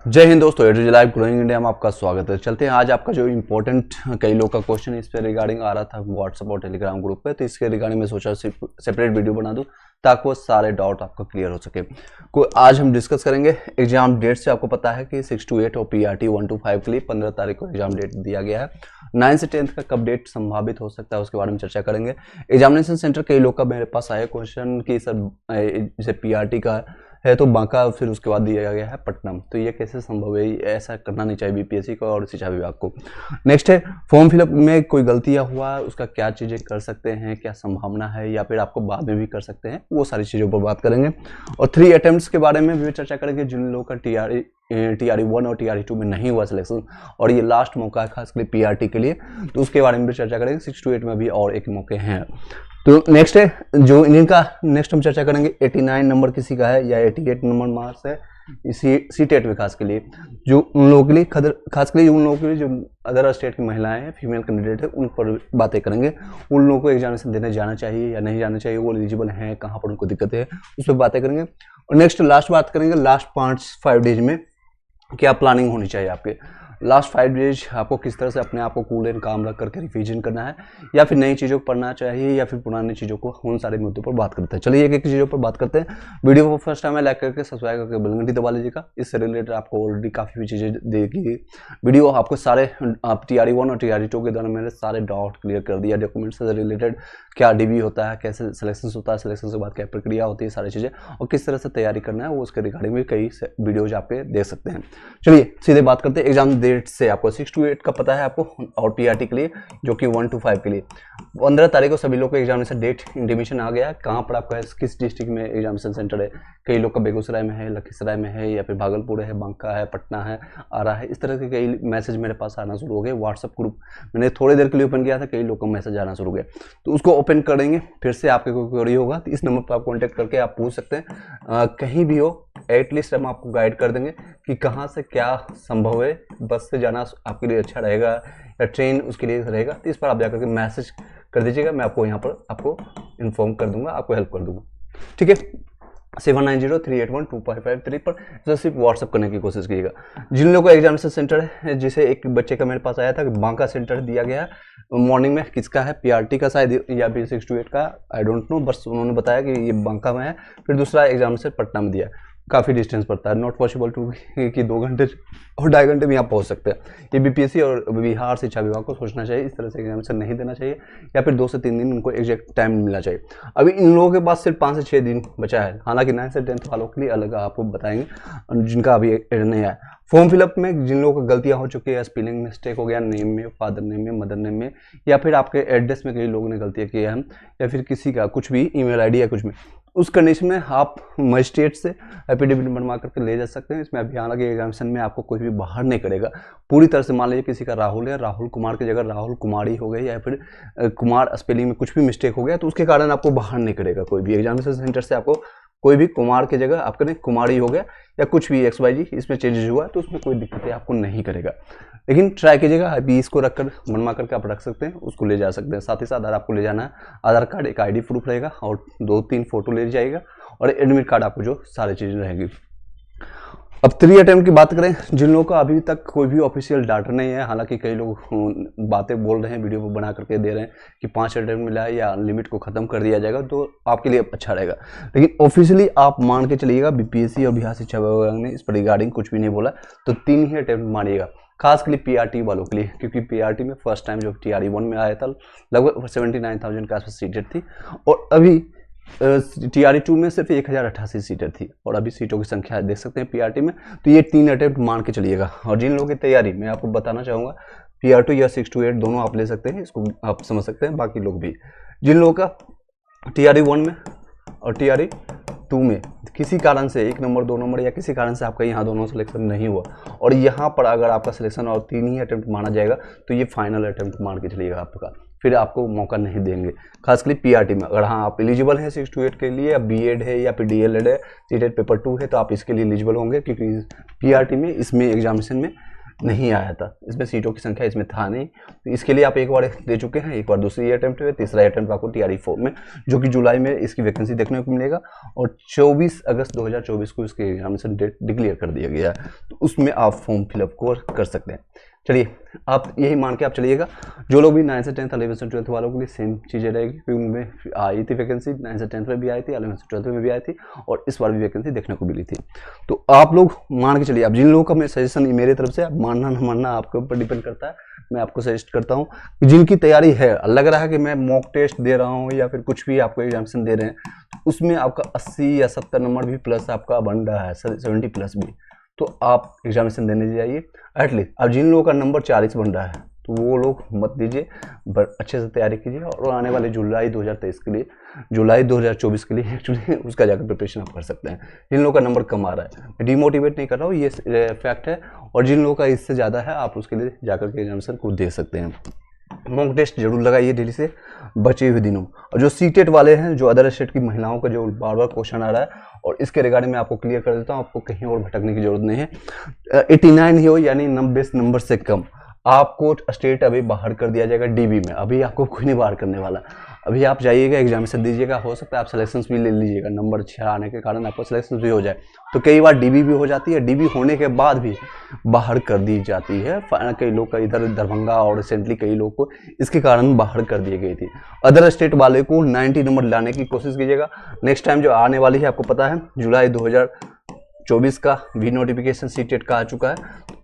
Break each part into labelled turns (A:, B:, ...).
A: जय हिंद दोस्तों, एटू live growing India में आपका स्वागत है। चलते हैं आज आपका जो इम्पोर्टेंट कई लोग का क्वेश्चन इस पे रिगार्डिंग आ रहा था व्हाट्सएप और टेलीग्राम ग्रुप पे, तो इसके रिगार्डिंग में सोचा सेपरेट वीडियो बना दूं ताकि वो सारे डाउट आपका क्लियर हो सके। आज हम डिस्कस करेंगे एग्जाम डेट से। आपको पता है कि 6 to 8 और PRT 1 to 5 के लिए 15 तारीख को एग्जाम डेट दिया गया है। 9 से 10 का कब डेट संभावित हो सकता है उसके बारे में चर्चा करेंगे। एग्जामिनेशन सेंटर कई लोग का मेरे पास आया क्वेश्चन कि सर जैसे PRT का है तो बांका, फिर उसके बाद दिया गया है पटना, तो ये कैसे संभव है? ऐसा करना नहीं चाहिए BPSC को और शिक्षा विभाग को। नेक्स्ट है फॉर्म फिलअप में कोई गलतियां हुआ उसका क्या चीज़ें कर सकते हैं, क्या संभावना है, या फिर आपको बाद में भी कर सकते हैं, वो सारी चीज़ों पर बात करेंगे। और 3 अटेम्प्ट्स के बारे में भी चर्चा करेंगे जिन लोगों का TRE 1 और TRE 2 में नहीं हुआ सिलेक्शन और ये लास्ट मौका है खास कर PRT के लिए, तो उसके बारे में भी चर्चा करेंगे। 6 to 8 में भी और एक मौके हैं। तो नेक्स्ट है जो इनका नेक्स्ट हम चर्चा करेंगे 89 नंबर किसी का है या 88 नंबर मार्क्स है इसी CTET में, खास के लिए जो उन लोगों के लिए खास के लिए उन लोगों के लिए जो अदर स्टेट की महिलाएं हैं, फीमेल कैंडिडेट है, उन पर बातें करेंगे। उन लोगों को एग्जामिनेशन देने जाना चाहिए या नहीं जाना चाहिए, वो एलिजिबल हैं, कहाँ पर उनको दिक्कतें हैं, उस पर बातें करेंगे। और नेक्स्ट लास्ट बात करेंगे लास्ट 5 डेज में क्या प्लानिंग होनी चाहिए आपके। लास्ट 5 डेज आपको किस तरह से अपने आप को कूल एंड काम रख करके रिवीजन करना है, या फिर नई चीज़ों को पढ़ना चाहिए, या फिर पुरानी चीज़ों को, उन सारे मुद्दों पर बात करते हैं। चलिए एक एक चीज़ों पर बात करते हैं। वीडियो को फर्स्ट टाइम है लाइक करके सब्सक्राइब करके बेल घंटी दबा लीजिएगा। इससे रिलेटेड आपको ऑलरेडी काफ़ी भी चीज़ें देगी वीडियो। आपको सारे आप TRE 1 और TRE 2 के दौरान मैंने सारे डाउट क्लियर कर दिया, डॉक्यूमेंट्स से रिलेटेड क्या DB होता है, कैसे सिलेक्शन होता है, सिलेक्शन के बाद क्या प्रक्रिया होती है, सारी चीज़ें, और किस तरह से तैयारी करना है वो उसके रिगार्डिंग में कई वीडियोज आपके देख सकते हैं। चलिए सीधे बात करते हैं एग्जाम डेट से। आपको 6 to 8 का पता है आपको, और PRT के लिए जो कि 1 to 5 के लिए 15 तारीख को सभी लोग का एग्जामिनेशन डेट इंटीमेशन आ गया है। कहाँ पर आपका है, किस डिस्ट्रिक्ट में एग्जामिनेशन सेंटर है। कई लोग का बेगूसराय में है, लखीसराय में है, या फिर भागलपुर है, बांका है, पटना है, आरा है। इस तरह के कई मैसेज मेरे पास आना शुरू हो गए। व्हाट्सअप ग्रुप मैंने थोड़ी देर के लिए ओपन किया था, कई लोग का मैसेज आना शुरू हो गया, तो उसको ओपन करेंगे। फिर से आपके कोई क्वेरी होगा तो इस नंबर पर आप कॉन्टैक्ट करके आप पूछ सकते हैं। कहीं भी हो एटलीस्ट हम आपको गाइड कर देंगे कि कहाँ से क्या संभव है। बस से जाना आपके लिए अच्छा रहेगा या ट्रेन उसके लिए रहेगा, तो इस पर आप जाकर के मैसेज कर दीजिएगा। मैं आपको यहाँ पर आपको इन्फॉर्म कर दूंगा, आपको हेल्प कर दूंगा, ठीक है। 7903812553 पर सिर्फ व्हाट्सअप करने की कोशिश कीजिएगा। जिन लोगों को एग्जामिनेशन सेंटर है, जिसे एक बच्चे का मेरे पास आया था कि बांका सेंटर दिया गया है मॉर्निंग में, किसका है, PRT का शायद या फिर 6 to 8 का, आई डोंट नो, बस उन्होंने बताया कि ये बांका में है। फिर दूसरा एग्जामिनेशन पटना में दिया, काफ़ी डिस्टेंस पड़ता है, नॉट पॉसिबल टू कि 2 घंटे और 2.5 घंटे में आप पहुंच सकते हैं। ये BPSC और बिहार शिक्षा विभाग को सोचना चाहिए, इस तरह से एग्जामिनेशन नहीं देना चाहिए, या फिर 2 से 3 दिन उनको एग्जैक्ट टाइम मिलना चाहिए। अभी इन लोगों के पास सिर्फ 5 से 6 दिन बचा है। हालांकि 9 से 10 वालों के लिए अलग आपको बताएंगे जिनका अभी नहीं आया। फॉर्म फिलअप में जिन लोगों को गलतियां हो चुकी है, स्पेलिंग मिस्टेक हो गया, नेम में, फादर नेम में, मदर नेम में, या फिर आपके एड्रेस में कई लोगों ने गलतियां की है, या फिर किसी का कुछ भी email ID या कुछ में, उस कंडीशन में आप मजिस्ट्रेट से एफिडेविट बनवा करके ले जा सकते हैं। इसमें अभियान के एग्जामिनेशन में आपको कोई भी बाहर नहीं करेगा पूरी तरह से। मान लीजिए किसी का राहुल है, राहुल कुमार की जगह राहुल कुमारी हो गई, या फिर कुमार स्पेलिंग में कुछ भी मिस्टेक हो गया, तो उसके कारण आपको बाहर नहीं करेगा कोई भी एग्जामिनेशन सेंटर से। आपको कोई भी कुमार की जगह आपके कुमारी हो गया या कुछ भी XYZ इसमें चेंजेस हुआ, तो उसमें कोई दिक्कतें आपको नहीं करेगा। लेकिन ट्राई कीजिएगा, अभी इसको रखकर बनवा करके आप रख सकते हैं, उसको ले जा सकते हैं। साथ ही साथ अगर आपको ले जाना है आधार कार्ड, एक ID प्रूफ रहेगा, और 2-3 फोटो ले जाइएगा, और एडमिट कार्ड आपको जो सारी चीज़ें रहेगी। अब 3 अटेम्प्ट की बात करें, जिन लोगों का अभी तक कोई भी ऑफिशियल डाटा नहीं है, हालांकि कई लोग बातें बोल रहे हैं, वीडियो को बना करके दे रहे हैं कि 5 अटेम्प्ट मिला है या लिमिट को खत्म कर दिया जाएगा, तो आपके लिए अच्छा रहेगा। लेकिन ऑफिशियली आप मान के चलिएगा, BPSC और बिहार शिक्षा विभाग ने इस पर रिगार्डिंग कुछ भी नहीं बोला, तो 3 ही अटेम्प्ट मानिएगा, खास कर PRT वालों के लिए, क्योंकि PRT में फर्स्ट टाइम जो TRE 1 में आया था लगभग 79,000 के आसपास सीटें थी, और अभी TRE 2 में सिर्फ 1088 सीटें थी, और अभी सीटों की संख्या देख सकते हैं PRT में। तो ये 3 अटेम्प्ट मान के चलिएगा। और जिन लोगों की तैयारी मैं आपको बताना चाहूँगा, PR2 या 6 to 8 दोनों आप ले सकते हैं, इसको आप समझ सकते हैं। बाकी लोग भी, जिन लोगों का TRE 1 में और TRE 2 में किसी कारण से 1 नंबर 2 नंबर या किसी कारण से आपका यहाँ दोनों सिलेक्शन नहीं हुआ, और यहाँ पर अगर आपका सिलेक्शन और 3 ही अटेम्प्ट माना जाएगा, तो ये फाइनल अटेम्प्ट मान के चलिएगा आपका, फिर आपको मौका नहीं देंगे। खासकर PRT में अगर हाँ आप एलिजिबल हैं 6 to 8 के लिए, या B.Ed है या फिर DLED है, CTET पेपर 2 है, तो आप इसके लिए एलिजिबल होंगे, क्योंकि PRT में इसमें एग्जामिनेशन में नहीं आया था, इसमें सीटों की संख्या इसमें था नहीं, तो इसके लिए आप एक बार दे चुके हैं, एक बार दूसरी अटेम्प्ट में, तीसरा अटेम्प्ट आपको TRE 4 में, जो कि जुलाई में इसकी वैकेंसी देखने को मिलेगा और 24 अगस्त 2024 को इसके एग्जामिनेशन डेट डिक्लेयर कर दिया गया है, तो उसमें आप फॉर्म फिलअप कर सकते हैं। चलिए आप यही मान के आप चलिएगा, जो लोग भी 9 से 10th 11 से 12th वालों के लिए सेम चीज़ें रहेगी, क्योंकि उनमें आई थी वैकेंसी, 9 से 10th में भी आई थी, 11 से 12th में भी आई थी और इस बार भी वैकेंसी देखने को मिली थी। तो आप लोग मान के चलिए, अब जिन लोगों का मैं सजेशन मेरे तरफ से, अब मानना ना मानना आपके ऊपर डिपेंड करता है, मैं आपको सजेस्ट करता हूँ कि जिनकी तैयारी है, लग रहा है कि मैं मॉक टेस्ट दे रहा हूँ या फिर कुछ भी आपको एग्जामिनेशन दे रहे हैं, तो उसमें आपका 80 या 70 नंबर भी प्लस आपका बन रहा है, 70 प्लस भी, तो आप एग्जामिनेशन देने जाइए एटलीस्ट। अब जिन लोगों का नंबर 40 बन रहा है तो वो लोग मत दीजिए, अच्छे से तैयारी कीजिए और आने वाले जुलाई 2023 के लिए, जुलाई 2024 के लिए एक्चुअली उसका जाकर प्रिपरेशन आप कर सकते हैं। जिन लोगों का नंबर कम आ रहा है, मैं डिमोटिवेट नहीं कर रहा हूँ, ये फैक्ट है, और जिन लोगों का इससे ज़्यादा है आप उसके लिए जाकर के एग्जामिनेशन को दे सकते हैं। मॉक टेस्ट जरूर लगाइए डेली से बचे हुए दिनों, और जो सीटेट वाले हैं, जो अदर स्टेट की महिलाओं का जो बार बार क्वेश्चन आ रहा है, और इसके रिगार्डिंग में आपको क्लियर कर देता हूँ, आपको कहीं और भटकने की जरूरत नहीं है। 89 ही हो यानी 90 नंबर से कम, आपको स्टेट अभी बाहर कर दिया जाएगा DB में, अभी आपको कोई नहीं बाहर करने वाला, अभी आप जाइएगा एग्जामिनेशन दीजिएगा, हो सकता है आप सिलेक्शन भी ले लीजिएगा, नंबर अच्छा आने के कारण आपको सिलेक्शन भी हो जाए, तो कई बार DB भी हो जाती है, DB होने के बाद भी बाहर कर दी जाती है, कई लोग का इधर दरभंगा और रिसेंटली कई लोग को इसके कारण बाहर कर दी गई थी। अदर स्टेट वाले को 90 नंबर लाने की कोशिश कीजिएगा। नेक्स्ट टाइम जो आने वाली है आपको पता है, जुलाई 2024 का भी नोटिफिकेशन सीटेट का आ चुका है,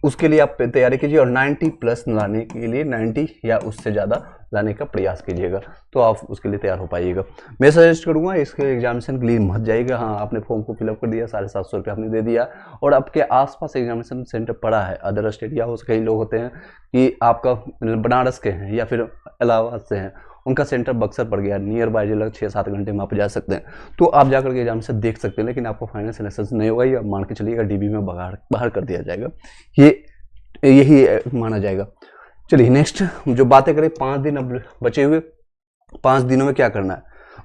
A: उसके लिए आप तैयारी कीजिए और 90 प्लस लाने के लिए 90 या उससे ज़्यादा लाने का प्रयास कीजिएगा, तो आप उसके लिए तैयार हो पाइएगा। मैं सजेस्ट करूंगा इसके एग्जामिनेशन के लिए मत जाइएगा। हाँ, आपने फॉर्म को फिलअप कर दिया, 750 रुपये आपने दे दिया और आपके आसपास एग्जामिनेशन सेंटर पड़ा है अदर स्टेट, या कई लोग होते हैं कि आपका बनारस के हैं या फिर इलाहाबाद से हैं, उनका सेंटर बक्सर पड़ गया, नियर बाय जो लग 6-7 घंटे में आप जा सकते हैं, तो आप जाकर के एग्जामिनेशन देख सकते हैं, लेकिन आपको फाइनल सिलेक्शन नहीं होगा, या मान के चलिएगा DB में बाहर कर दिया जाएगा, यही माना जाएगा। चलिए नेक्स्ट जो बातें करें, 5 दिन अब बचे हुए, 5 दिनों में क्या करना है,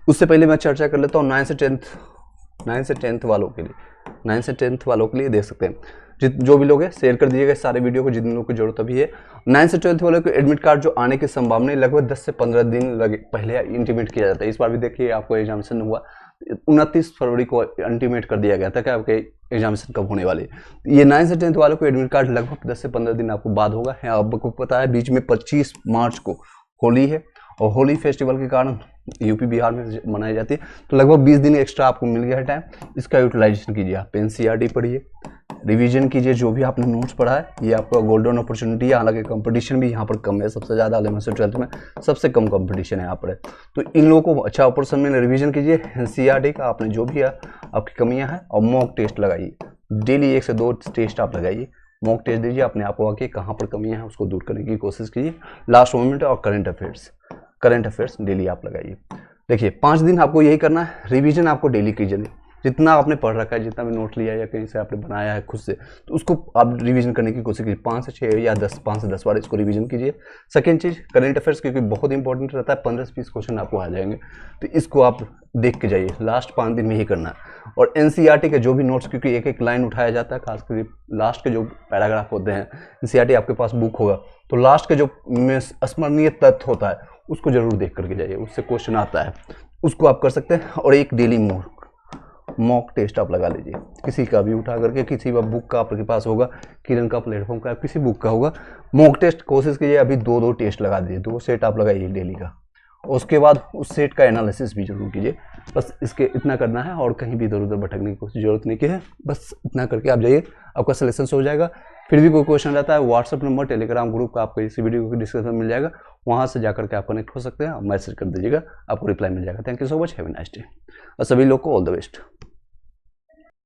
A: उससे पहले मैं चर्चा कर लेता हूँ 9 से 10th वालों के लिए। 9 से 10th वालों के लिए देख सकते हैं, जो भी लोग हैं शेयर कर दीजिएगा सारे वीडियो को, जिन लोगों को जरूरत अभी है। 9 से 12th वालों को एडमिट कार्ड जो आने की संभावना है, लगभग 10 से 15 दिन पहले इंटीमेट किया जाता है। इस बार भी देखिए आपको एग्जामिनेशन हुआ 29 फरवरी को इंटीमेट कर दिया गया था कि आपके एग्जामिनेशन कब होने वाले। ये 9 से 10th वालों को एडमिट कार्ड लगभग 10 से 15 दिन आपको बाद होगा। आपको पता है बीच में 25 मार्च को होली है, और होली फेस्टिवल के कारण यूपी बिहार में मनाई जाती है, तो लगभग 20 दिन एक्स्ट्रा आपको मिल गया है टाइम, इसका यूटिलाइजेशन कीजिए। आप NCERT पढ़िए, रिवीजन कीजिए, जो भी आपने नोट्स पढ़ा है, ये आपका गोल्डन अपॉर्चुनिटी है। हालांकि कंपटीशन भी यहाँ पर कम है, सबसे ज़्यादा 11 से 12th में सबसे कम कंपटीशन है यहाँ पर, तो इन लोगों को अच्छा अपॉर्चुनिटी में रिवीजन कीजिए NCERT का, आपने जो भी है आपकी कमियाँ हैं, और मॉक टेस्ट लगाइए डेली, 1 से 2 टेस्ट आप लगाइए, मॉक टेस्ट दीजिए, अपने आप को आके कहाँ पर कमियाँ हैं उसको दूर करने की कोशिश कीजिए। लास्ट मोमेंट और करंट अफेयर्स डेली आप लगाइए। देखिए 5 दिन आपको यही करना है, रिवीजन आपको डेली कीजिए, जितना आपने पढ़ रखा है, जितना भी नोट लिया या कहीं से आपने बनाया है खुद से, तो उसको आप रिवीजन करने की कोशिश कीजिए। 5 से 6 या 5 से 10 बार इसको रिवीजन कीजिए। सेकेंड चीज़ करंट अफेयर्स, क्योंकि बहुत इंपॉर्टेंट रहता है, 15 से 20 क्वेश्चन आपको आ जाएंगे, तो इसको आप देख के जाइए, लास्ट 5 दिन में ही करना है। और NCERT के जो भी नोट्स, क्योंकि एक एक लाइन उठाया जाता है, खासकर लास्ट के जो पैराग्राफ होते हैं, NCERT आपके पास बुक होगा तो लास्ट के जो स्मरणीय तथ्य होता है उसको जरूर देख करके जाइए, उससे क्वेश्चन आता है, उसको आप कर सकते हैं। और एक डेली मॉक टेस्ट आप लगा लीजिए, किसी का भी उठा करके, किसी का बुक का आपके पास होगा, किरण का प्लेटफॉर्म का, किसी बुक का होगा, मॉक टेस्ट कोशिश कीजिए। अभी 2 टेस्ट लगा दीजिए, 2 सेट आप लगाइए डेली का, उसके बाद उस सेट का एनालिसिस भी जरूर कीजिए। बस इसके इतना करना है, और कहीं भी इधर उधर भटकने की कोई जरूरत नहीं की है, बस इतना करके आप जाइए, आपका सिलेक्शन हो जाएगा। फिर भी कोई क्वेश्चन रहता है, व्हाट्सअप नंबर, टेलीग्राम ग्रुप का आपको इसी वीडियो को डिस्क्रिप्शन में मिल जाएगा, वहाँ से जाकर के आप कनेक्ट हो सकते हैं, मैसेज कर दीजिएगा, आपको रिप्लाई मिल जाएगा। Thank you so much, have a nice day, और सभी लोग को ऑल द बेस्ट।